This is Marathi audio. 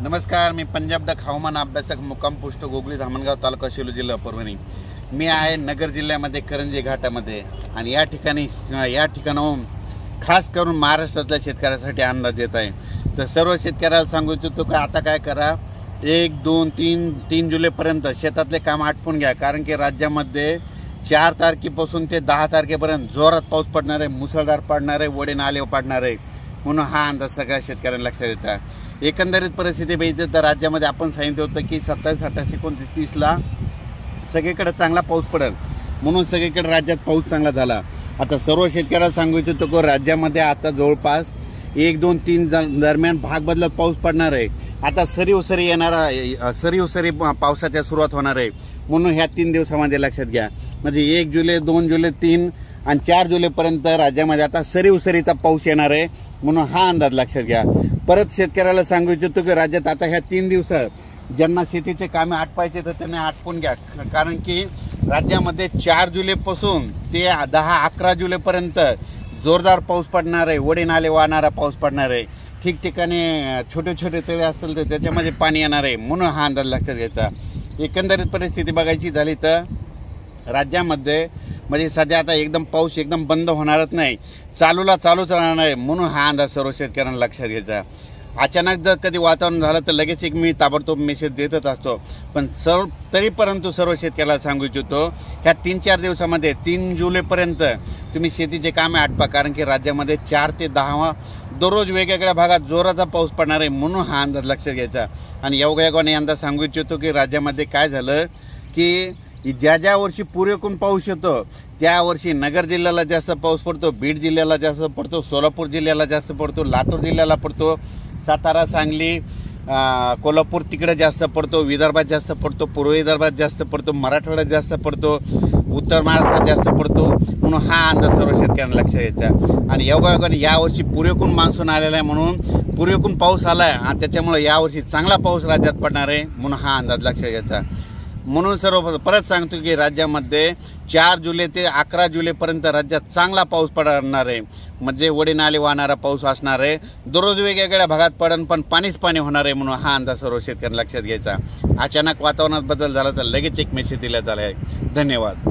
नमस्कार, मी पंजाब डक हवामान अभ्यासक मुक्काम पोस्ट गोगली धामणगाव तालुका शेलू जिल्हा परभणी। मी आहे नगर जिल्ह्यामध्ये करंजी घाटामध्ये आणि या ठिकाणाहून खास करून महाराष्ट्रातल्या शेतकऱ्यांसाठी अंदाज देत आहे। तर सर्व शेतकऱ्याला सांगू इच्छितो की आता काय करा, 1, 2, 3 जुलैपर्यंत शेतातले काम आटपून घ्या, कारण की राज्यामध्ये 4 तारखेपासून ते 10 तारखेपर्यंत जोरात पाऊस पडणार आहे, मुसळधार पडणार आहे, वडे नाले पडणार आहे, म्हणून हा अंदाज सगळ्या शेतकऱ्यांना लक्षात येता। एकंदरीत परिस्थिती बघितली तर राज्यामध्ये आपण सांगितलं होतं की 27, 28, 29ला सगळीकडे चांगला पाऊस पडेल, म्हणून सगळीकडे राज्यात पाऊस चांगला झाला। आता सर्व शेतकऱ्याला सांगू इच्छितो की राज्यामध्ये आता जवळपास 1, 2, 3 दरम्यान भाग बदलत पाऊस पडणार आहे। आता सरी येणारा सरी पावसाच्या सुरुवात होणार आहे, म्हणून ह्या 3 दिवसामध्ये लक्षात घ्या। म्हणजे 1 जुलै, 2 जुलै, 3 आणि 4 जुलैपर्यंत राज्यामध्ये आता सरीचा पाऊस येणार आहे, म्हणून हा अंदाज लक्षात घ्या। परत शेतकऱ्याला सांगू इच्छितो की राज्यात आता ह्या 3 दिवसात ज्यांना शेतीचे कामे आटपायचे तर त्यांनी आटपून घ्या, कारण की राज्यामध्ये 4 जुलैपासून ते 10-11 जुलैपर्यंत जोरदार पाऊस पडणार आहे, वडे नाले वाहणारा पाऊस पडणार आहे। ठिकठिकाणी छोटे छोटे तळे असतील तर त्याच्यामध्ये पाणी येणार आहे, म्हणून हा अंदाज लक्षात घ्यायचा। एकंदरीत परिस्थिती बघायची झाली तर राज्यामध्ये म्हणजे सध्या आता एकदम पाऊस एकदम बंद होणारच नाही, चालूच राहणार आहे, म्हणून हा अंदाज सर्व शेतकऱ्यांना लक्षात घ्यायचा। अचानक जर कधी वातावरण झालं तर लगेच मी ताबडतोब मेसेज देतच असतो, पण परंतु सर्व शेतकऱ्याला सांगू इच्छितो ह्या 3-4 दिवसामध्ये 3 जुलैपर्यंत तुम्ही शेतीचे कामे आटपा, कारण की राज्यामध्ये 4 ते 10 दररोज वेगवेगळ्या भागात जोराचा पाऊस पडणार आहे, म्हणून हा अंदाज लक्षात घ्यायचा। आणि योगायोगाने अंदाज सांगू इच्छितो की राज्यामध्ये काय झालं की ज्या वर्षी पुरेपूर पाऊस येतो त्या वर्षी नगर जिल्ह्याला जास्त पाऊस पडतो, बीड जिल्ह्याला जास्त पडतो, सोलापूर जिल्ह्याला जास्त पडतो, लातूर जिल्ह्याला पडतो, सातारा, सांगली, कोल्हापूर तिकडे जास्त पडतो, विदर्भात जास्त पडतो, पूर्व विदर्भात जास्त पडतो, मराठवाड्यात जास्त पडतो, उत्तर महाराष्ट्रात जास्त पडतो, म्हणून हा अंदाज सर्व शेतकऱ्यांना लक्षात घ्यायचा। आणि योगायोगाने यावर्षी पुरेपूर मान्सून आलेला आहे, म्हणून पुरेपूर पाऊस आला आहे आणि त्याच्यामुळे यावर्षी चांगला पाऊस राज्यात पडणार आहे, म्हणून हा अंदाज लक्षात घ्यायचा। म्हणून सर्व परत सांगतो की राज्यामध्ये 4 जुलै ते 11 जुलैपर्यंत राज्यात चांगला पाऊस पडणार आहे, म्हणजे वडे नाले वाहणारा पाऊस असणार आहे, दररोज वेगवेगळ्या भागात पडन पण पाणीच पाणी होणार आहे, म्हणून हा अंदाज सर्व शेतकऱ्यांना लक्षात घ्यायचा। अचानक वातावरणात बदल झाला तर लगेच एक मेसेज दिला झाला आहे। धन्यवाद।